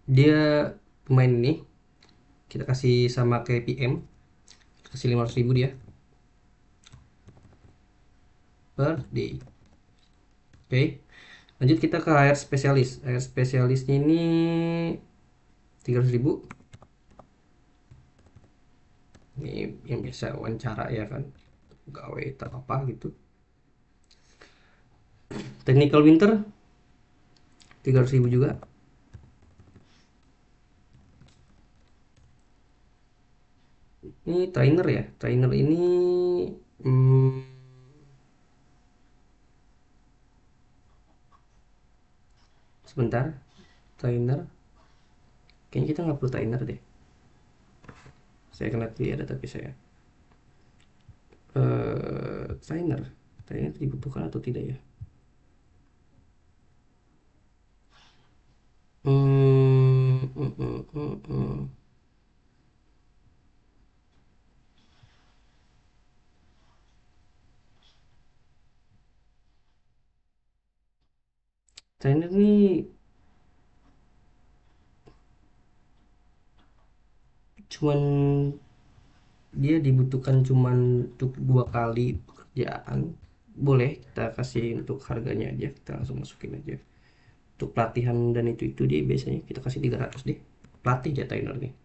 dia pemain ini kita kasih sama kayak PM, kasih 500.000 dia per day. Oke, lanjut kita ke HR spesialis. HR spesialisnya ini 300.000. Ini yang biasa wawancara ya kan, gawe tak apa gitu. Technical winter 300.000 juga. Ini trainer ya, trainer ini hmm, sebentar, trainer kayaknya kita nggak perlu trainer deh. Saya akan lihat dulu ya tapi saya trainer trainer dibutuhkan atau tidak ya. Hmm, hmm, hmm, hmm, hmm. Trainer ini cuman dia dibutuhkan cuman untuk 2 kali pekerjaan. Boleh kita kasih untuk harganya aja, kita langsung masukin aja. Untuk pelatihan dan itu dia biasanya kita kasih 300 deh. Pelatih dia trainer nih,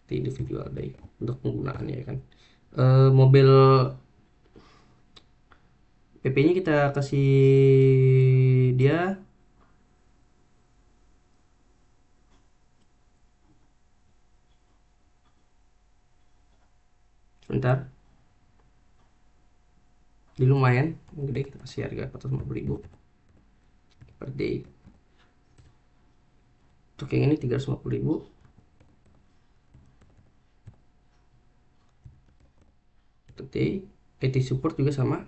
di individual day untuk penggunaannya ya kan. Mobil PP-nya kita kasih dia sebentar, di lumayan yang gede kita kasih harga 450.000 per day. Untuk yang ini 350.000 per day. IT support juga sama.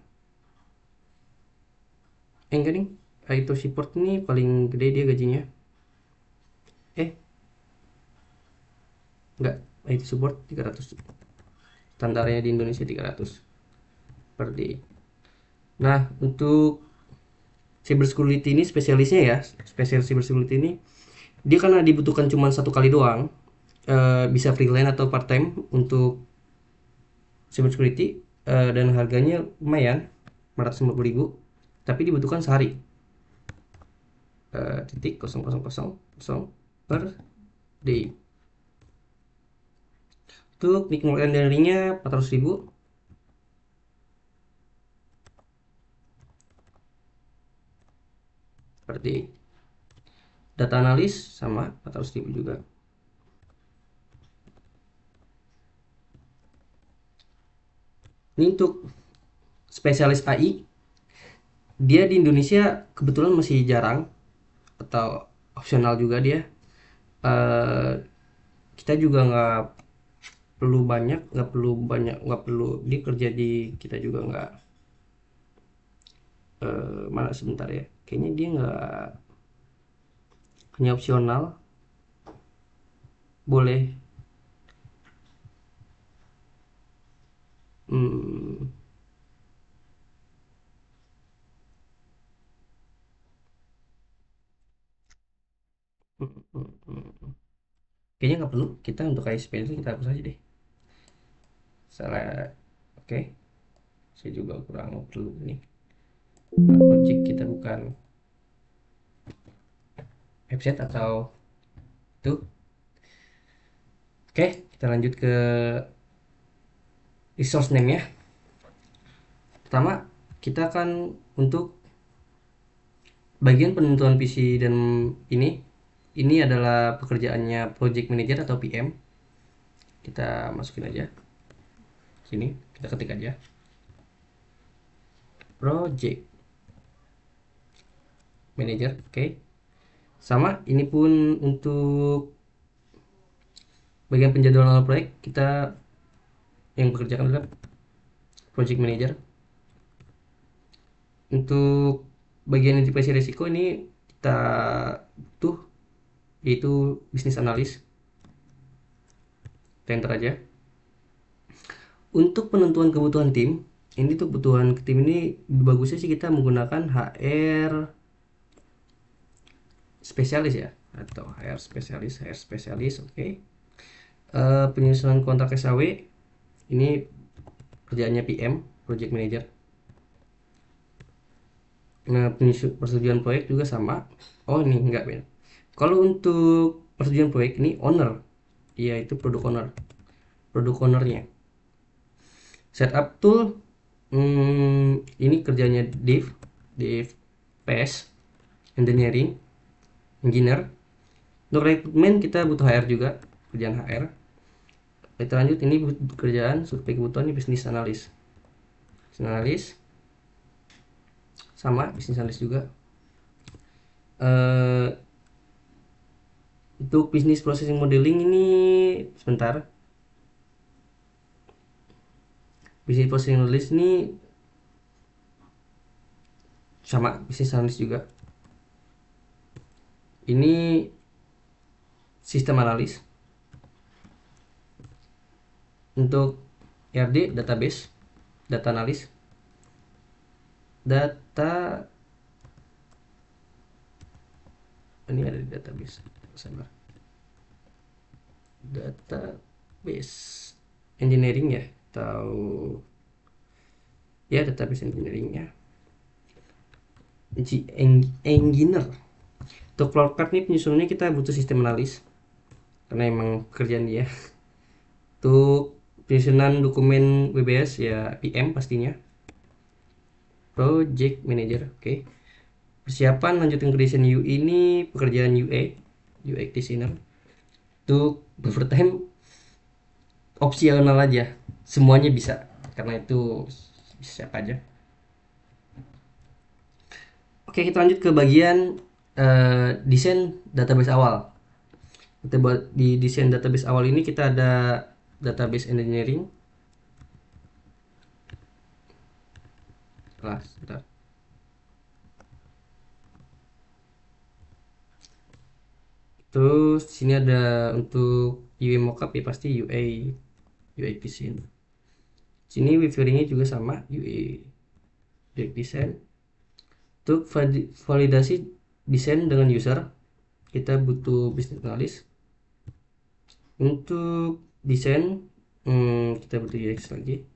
Enggak nih, IT support ini paling gede dia gajinya. Eh enggak, IT support 300, standarnya di Indonesia 300 per day. Nah untuk cyber security ini spesialisnya ya, spesial cyber security ini dia karena dibutuhkan cuma 1 kali doang, bisa freelance atau part time untuk cyber security, dan harganya lumayan 450.000 tapi dibutuhkan sehari, titik 0000 per day. Untuk nikmat engineering-nya 400.000 per day. Data analis sama 400.000 juga. Ini untuk spesialis AI, dia di Indonesia kebetulan masih jarang atau opsional juga dia. Eh, kita juga nggak perlu dia kerja di kita juga nggak. Mana sebentar ya, kayaknya dia nggak, hanya opsional, boleh. Hmm, kayaknya nggak perlu, kita untuk ISP itu kita hapus aja deh. Salah. Oke, saya juga kurang perlu ini. Project kita bukan website atau itu. Oke, kita lanjut ke resource name ya. Pertama, kita akan untuk bagian penentuan visi dan ini adalah pekerjaannya project manager atau PM. Kita masukin aja sini, kita ketik aja project manager. Oke, sama ini pun untuk bagian penjadwalan proyek, kita yang bekerjakan adalah project manager. Untuk bagian identifikasi risiko ini kita butuh, yaitu bisnis analis. Kita enter aja. Untuk penentuan kebutuhan tim, ini tuh kebutuhan tim ini bagusnya sih kita menggunakan HR spesialis ya, atau HR spesialis. Oke. Penyusunan kontrak SAW ini kerjaannya PM, project manager. Nah, persetujuan proyek juga sama. Oh, ini enggak, Ben. Kalau untuk persetujuan proyek ini owner, iya itu produk ownernya. Setup tool, ini kerjanya dev PS, engineer. Untuk rekrutmen kita butuh HR juga, kerjaan HR. Kita lanjut, ini kerjaan survei kebutuhan ini bisnis analis. Sama bisnis analis juga. Untuk bisnis processing modeling ini sebentar. Bisnis processing analis ini sama bisnis analis juga. Ini sistem analis. Untuk RD database, data analis. Data ini ada di database. Sabar. Database engineering ya, atau ya database engineering ya. Engineer. Untuk flowchart nih penyusunannya kita butuh sistem analis karena emang kerjaan dia. Untuk penyusunan dokumen WBS ya PM pastinya. Project manager, oke. Persiapan lanjutin ke desain UI ini pekerjaan UX designer. Untuk overtime opsional aja, semuanya bisa karena itu bisa siapa aja. Oke, kita lanjut ke bagian desain database awal. Di desain database awal ini kita ada database engineering. Sebentar. Terus sini ada untuk UI mockup ya pasti UI design. Sini reviewingnya juga sama UI design. Untuk validasi desain dengan user kita butuh business analyst. Untuk desain kita butuh UX lagi.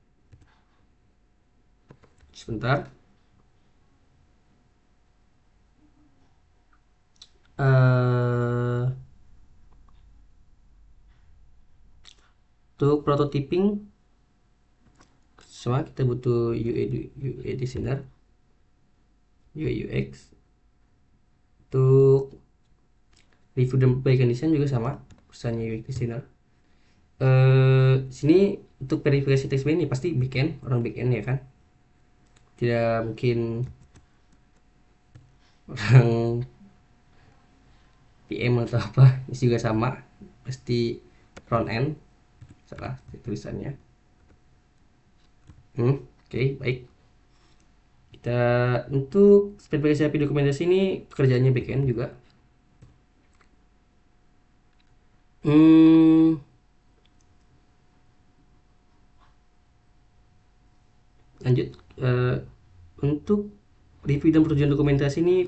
Sebentar. Untuk prototyping sama kita butuh UI designer, UI UX. Untuk review dan perbaikan desain juga sama pesannya UX designer. Sini untuk verifikasi teks ini pasti backend, orang backend ya kan, tidak mungkin orang PM atau apa. Ini juga sama pasti front end, salah tulisannya. Oke, baik. Kita untuk spesifikasi API dokumentasi ini pekerjaannya backend juga. Lanjut, untuk review dan persetujuan dokumentasi ini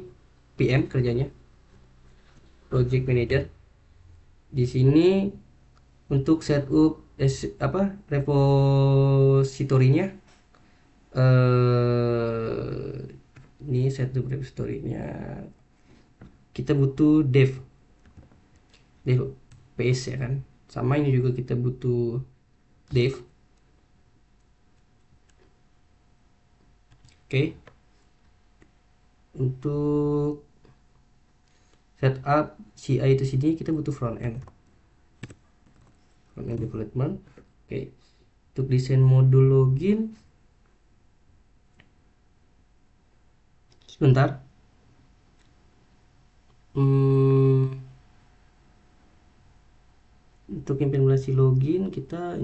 PM kerjanya, project manager. Di sini untuk setup repositorinya, ini setup repositorinya kita butuh dev ps ya kan, sama ini juga kita butuh dev. Oke, untuk setup CI itu sini kita butuh front end development. Oke, untuk desain modul login sebentar. Hmm, untuk implementasi login kita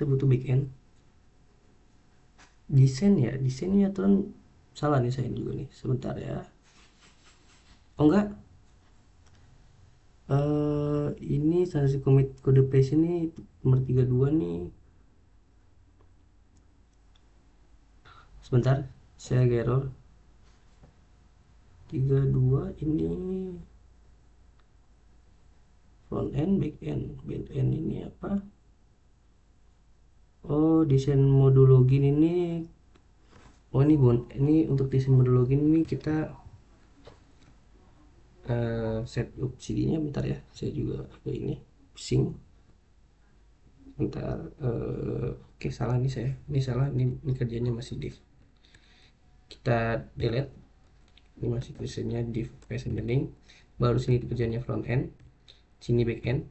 butuh backend. Desainnya tuh salah nih saya juga nih, sebentar ya. Oh enggak, ini transaksi commit kode paste ini nomor 32 nih. Sebentar, saya agak error. 32 ini front end, back end ini apa? Oh, desain modul login ini. Oh, ini untuk desain modul login ini kita setup CD-nya bentar ya. Saya juga ke ini pusing. Bentar, oke salah nih saya. Ini salah, ini kerjanya masih div. Kita delete. Ini masih tulisannya div passion baru sini kerjanya front end, sini back end.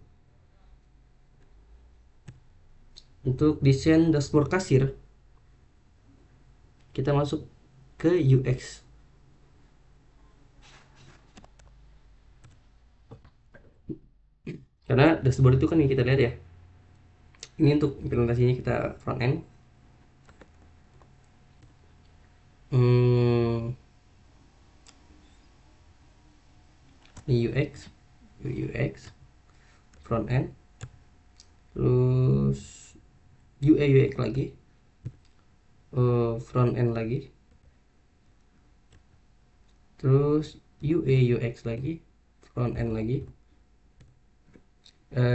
Untuk desain dashboard kasir kita masuk ke UX. Karena dashboard itu kan yang kita lihat ya. Ini untuk implementasinya kita front end. Ini UX front end, terus UI UX lagi, front end lagi, terus UI UX lagi, front end lagi.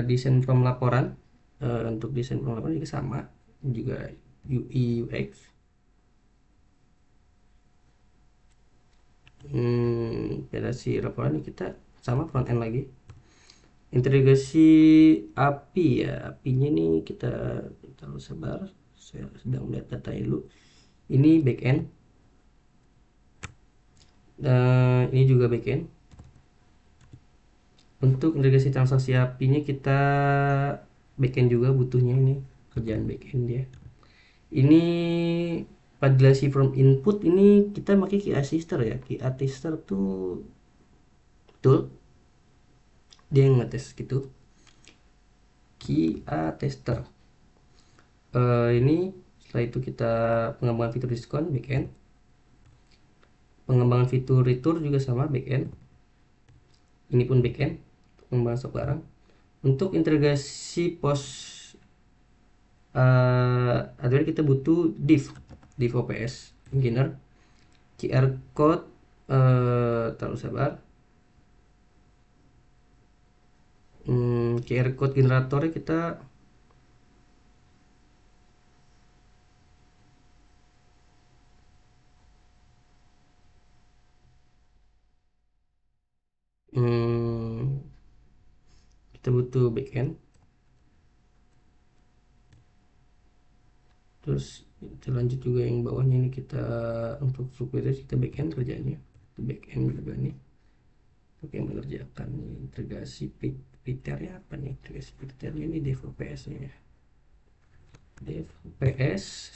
Desain form laporan, untuk desain form laporan juga sama, juga UI UX. Integrasi laporan kita sama, front end lagi. Integrasi API ya, API-nya nih kita terlalu sabar, saya sedang melihat data dulu. Ini backend, ini juga backend. Untuk integrasi transaksi API-nya kita backend juga butuhnya, ini kerjaan backend dia. Ini validasi from input ini kita pakai QA tester ya. QA tester tuh betul dia yang ngetes gitu. QA tester. Ini setelah itu kita pengembangan fitur diskon backend. Pengembangan fitur return juga sama backend. Ini pun backend. Pengembangan stok barang. Untuk integrasi post hardware kita butuh div OPS engineer. QR code, terlalu sabar. QR code generatornya kita kita butuh backend. Terus kita lanjut juga yang bawahnya ini, kita untuk subquery kita backend kerjanya, backend juga nih oke mengerjakan integrasi kriteria apa nih, integrasi kriteria ini dev OPS nya ya, dev OPS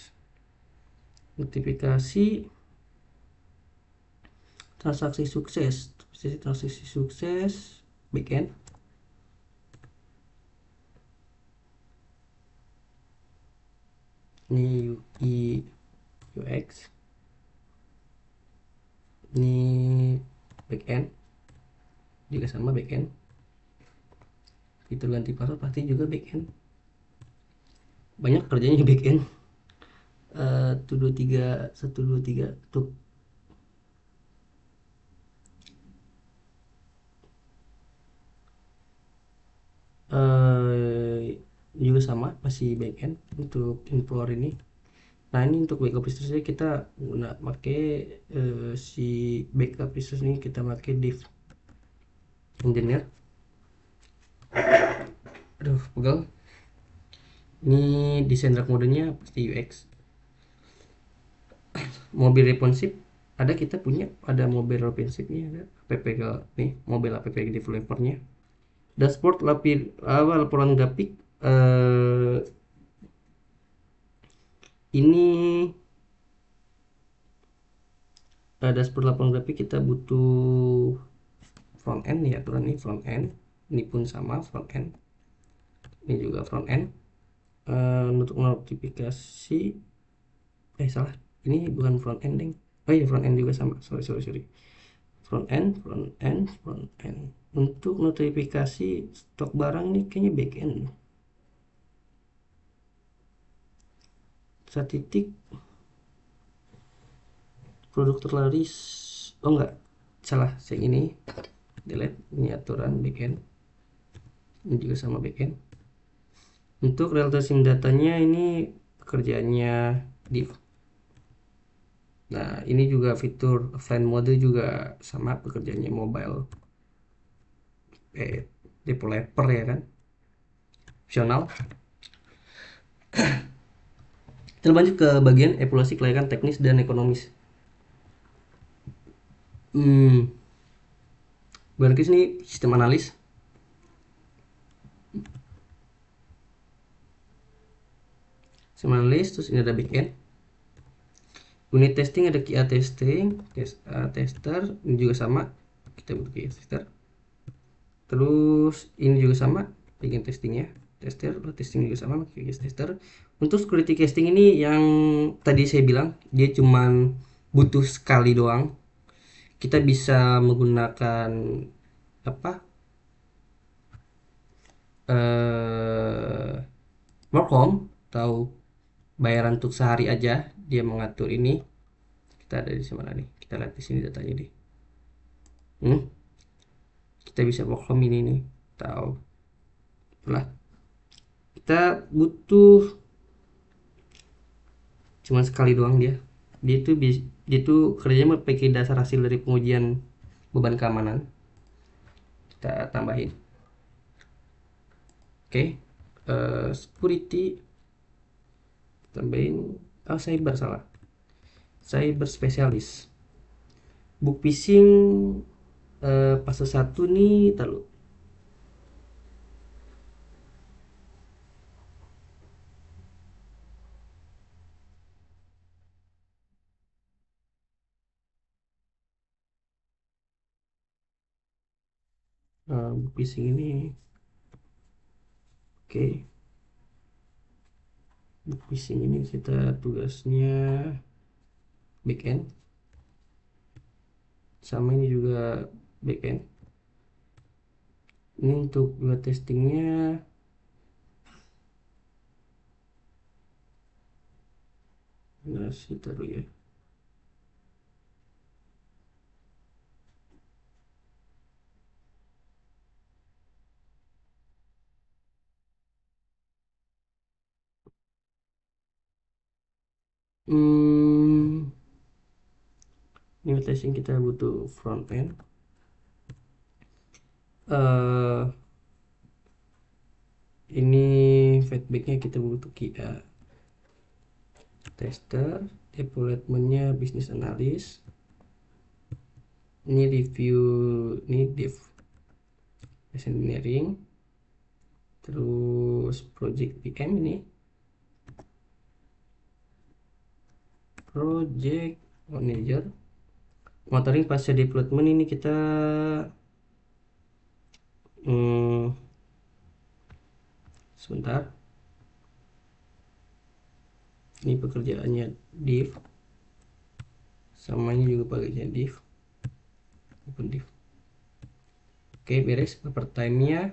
notifikasi transaksi sukses backend. Ini UI UX, ini backend juga sama backend. Fitur ganti password pasti juga backend, banyak kerjanya backend. 123 tuh. Juga sama, masih backend untuk Import ini. Nah, ini untuk backup resource kita guna pakai si backup resource ini kita pakai div engineer. Aduh, pegal. Ini desain dark modenya pasti UX. Mobile responsive ada, kita punya ada mobile responsive nya, ada app nih, mobile app developernya. Dashboard laporan grafik, ini dashboard laporan grafik kita butuh front end ya, aturan ini front end, ini pun sama front end, ini juga front end. Untuk notifikasi, salah, ini bukan front end deng. Oh iya, front end juga sama, sorry. Front end. Untuk notifikasi stok barang nih kayaknya back end. Statistik produk terlaris, oh enggak, salah, yang ini delete, ini aturan backend, ini juga sama backend. Untuk real time datanya ini pekerjaannya div. Nah, ini juga fitur offline mode juga sama, pekerjaannya mobile developer ya kan, opsional. Kita lanjut ke bagian evaluasi kelayakan teknis dan ekonomis. Berarti ini sistem analis. Terus ini ada backend. Unit testing ada QA testing, tester, ini juga sama, kita butuh QA tester. Terus ini juga sama, bagian testingnya, tester, testing juga sama, QA tester. Untuk security testing ini yang tadi saya bilang, dia cuman butuh sekali doang. Kita bisa menggunakan apa? Work home atau bayaran untuk sehari aja, dia mengatur ini. Kita ada di mana nih? Kita lihat di sini datanya deh. Kita bisa work home ini nih, tahu lah. Kita butuh cuma sekali doang dia. Dia tuh kerjanya pakai dasar hasil dari pengujian beban keamanan. Kita tambahin. Oke. Security tambahin. Oh, cyber, salah. Cyber spesialis. Book phishing fase 1 nih, tahu. Book phishing ini oke. Book phishing ini kita tugasnya backend. Sama ini juga backend. Ini untuk buat testingnya masih taruh ya. Ini testing kita butuh front end. Ini feedbacknya kita butuh QA tester, developmentnya business analyst. Ini review, ini dev engineering. Terus project PM ini project manager. Monitoring pasca development ini kita sebentar, ini pekerjaannya div, sama ini juga pekerjaan div, open div. Oke, beres. Paper time nya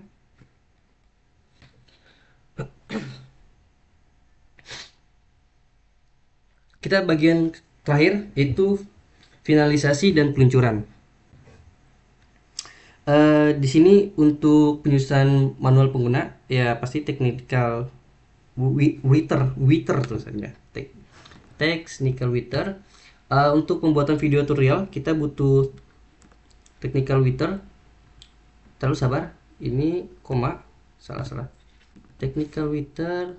kita bagian terakhir yaitu finalisasi dan peluncuran. Di sini untuk penyusunan manual pengguna ya pasti technical writer tulisannya. Technical writer. Untuk pembuatan video tutorial kita butuh technical writer. Terus sabar, ini koma salah salah. Technical writer.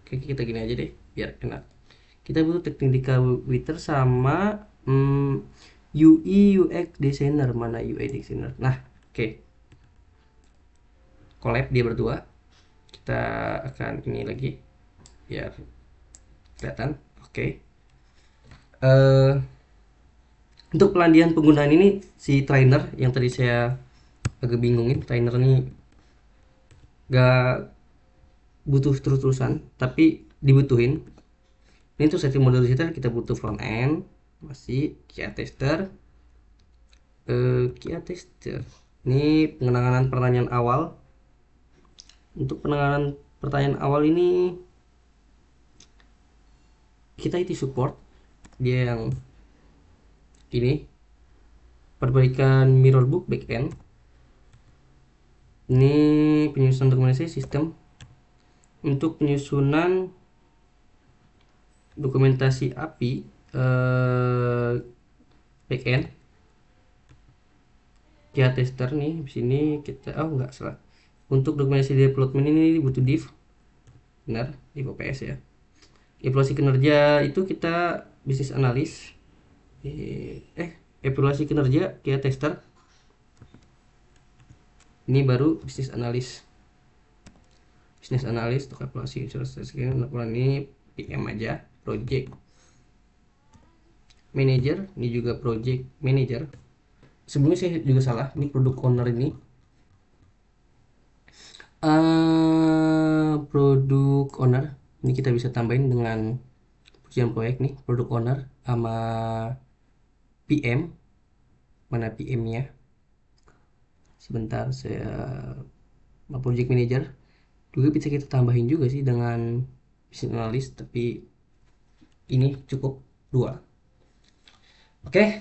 Oke, kita gini aja deh biar enak. Kita butuh technical writer sama UI UX designer. Mana UI designer? Nah, oke. Collab dia berdua. Kita akan ini lagi biar kelihatan. Oke. Eh untuk pelandian penggunaan ini si trainer yang tadi saya agak bingungin, trainer ini gak butuh terus-terusan tapi dibutuhin. Ini untuk setting model tester kita butuh front end, masih QA tester. QA tester ini pengenangan pertanyaan awal. Untuk penanganan pertanyaan awal ini kita IT support, dia yang ini perbaikan mirror book backend. Ini penyusunan dokumentasi sistem. Untuk penyusunan dokumentasi API backend QA tester nih di sini kita enggak salah. Untuk dokumentasi development ini butuh div, benar, div OPS ya. Evaluasi kinerja itu kita bisnis analis. Evaluasi kinerja QA tester. Ini baru bisnis analis. Bisnis analis untuk evaluasi laporan ini PM aja. Project manager, ini juga project manager. Sebelumnya saya juga salah, ini product owner ini. Product owner ini kita bisa tambahin dengan ujian proyek nih, product owner sama PM. Mana PM nya? Sebentar, saya project manager juga bisa kita tambahin juga sih dengan business analyst, tapi ini cukup 2. Oke,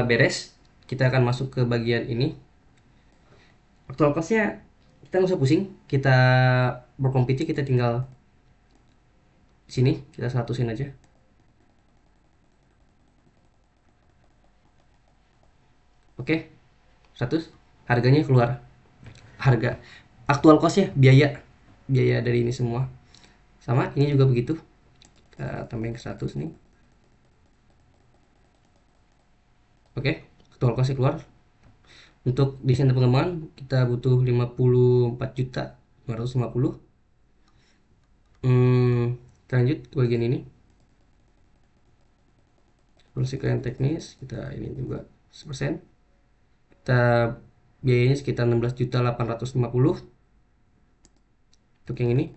beres. Kita akan masuk ke bagian ini. Actual cost-nya kita nggak usah pusing, kita berkompetisi, kita tinggal sini kita 100-in aja. Oke, 100, harganya keluar. Harga aktual cost-nya, biaya dari ini semua sama. Ini juga begitu, kita tambahin ke 100 nih. Oke, aktual cost-nya keluar. Untuk desain dan pengembangan kita butuh 54.550. Kita lanjut ke bagian ini. Proses klien teknis kita ini juga 100%. Kita biayanya sekitar 16.850. Untuk yang ini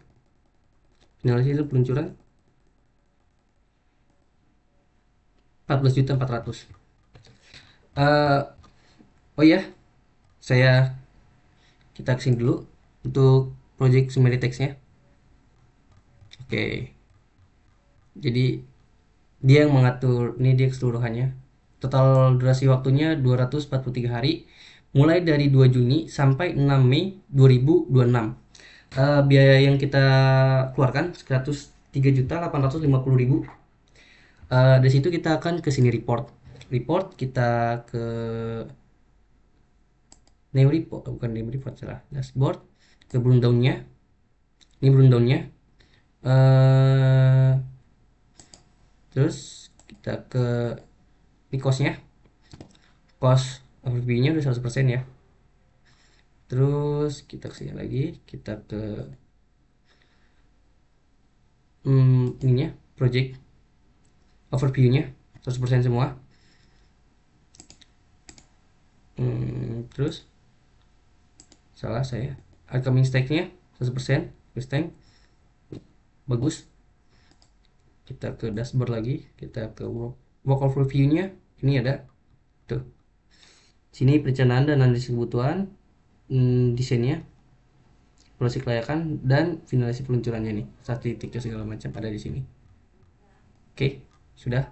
finalisasi peluncuran 14.400. Oh iya, kita kesini dulu untuk project summary text-nya. Oke, jadi dia yang mengatur, ini dia keseluruhannya. Total durasi waktunya 243 hari, mulai dari 2 Juni sampai 6 Mei 2026. Biaya yang kita keluarkan 103.850.000. Dari situ kita akan ke sini report kita ke name report, bukan name report, salah, dashboard, ke rundown-nya. Ini rundown-nya. Terus kita ke ini cost-nya. Cost overview-nya udah 100% ya. Terus kita kesini lagi, kita ke ininya, project overview-nya 100% semua. Terus salah saya, upcoming stack-nya 100% tank. Bagus. Kita ke dashboard lagi, kita ke work overview-nya. Ini ada tuh, sini perencanaan dan analisis kebutuhan, desainnya, proses kelayakan, dan finalisasi peluncurannya nih, statistiknya segala macam ada di sini. Oke, sudah.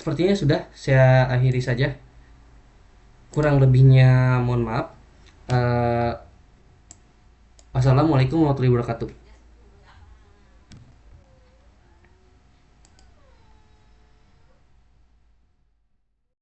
sepertinya sudah saya akhiri saja. Kurang lebihnya mohon maaf. Eh, Wassalamualaikum warahmatullahi wabarakatuh.